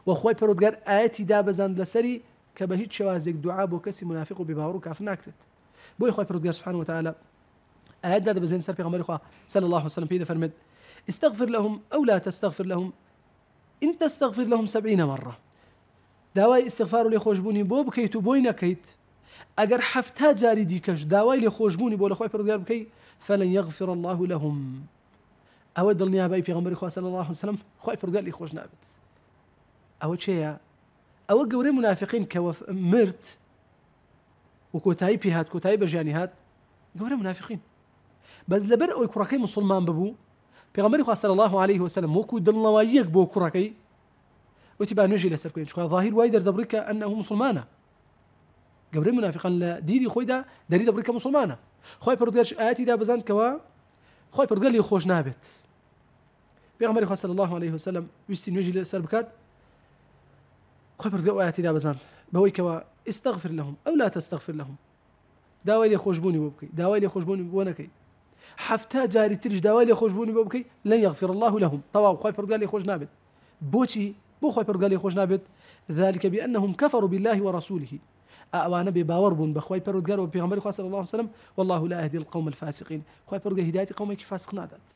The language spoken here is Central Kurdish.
وخوي پەروەردگار ئاەتی دابەزاند لەسەری کە بە هیچ شێوازێک دوعا بۆ کەسی منافق و بێباوەڕ و کافر ناکرێت بۆی خۆی پەروەردگار سبحانه وتعالى آيات دابەزێن سەر پێغەمبەری خوا صلى الله عليه وسلم پێی دەفەرمێت استغفر لهم أو لا تستغفر لهم إن تستغفر لهم 70 مرة داوای استغفار و لێخۆشبوونی بۆ بکەیت و بۆی نەکەیت ئەگەر 70 جاری دیکەش داوای لێخۆشبوونی بۆ لە خۆی پەروەردگار بکەی فلن يغفر الله لهم ئەوە دڵنیابەی پێغەمبەری خوا صلى الله عليه وسلم خۆی پەروەردگار لێخۆش نابێت ئەوە چێیە ئەوە گەورەی منافقین کە مرد و کۆتایی پێهات کۆتایی بە ژیانی هات گەورەی منافقین بەس لەبەر ئەوەی کوڕەکەی مسلمان ببوو پێغەمبەری خوا صلى الله عليه وسلم وەکو دڵنەواییەک بۆ کوڕەکەی وتی با نوێژی لەسەر بکەین چونکە ظاهیر وای دەردەبڕی کە ئەنەه مسلمانە گەورەی منافقان لە دیری خۆیدا دەری دەبڕی کە مسلمانە خۆی پەروەردگار ئاەتی دابەزاند کەوە خۆی پەروەردگار لێخۆش نابێت پێغەمبەری خوا صلى الله عليه وسلم ویستی نوێژی لەسەر بکات خۆی پەروەردگار ئاەتی دابەزاند بەوەی کەوە استغفر لهم أو لا تستغفر لهم داوای لێخۆشبوونی بۆ بکەی داوای لێخۆشبوونی بۆ نەکەی 70 جاری تریش داوای لێخۆشبوونی بۆ بکەی لن يغفر الله لهم تەواو خۆی پەروەردگار لێخۆش نابێت بۆچی بۆ خۆی پەروەردگار لێخۆش نابێت ذلك بأنهم كفروا بالله ورسوله ئەوانە بێباوەڕ بوون بە خۆی پەروەردگار و پێغەمبەری خوا صلى الله عليه وسلم والله لا يهدي القوم الفاسقين خۆی پەروەردگار هیدایەتی قەومێکی فاسق نادات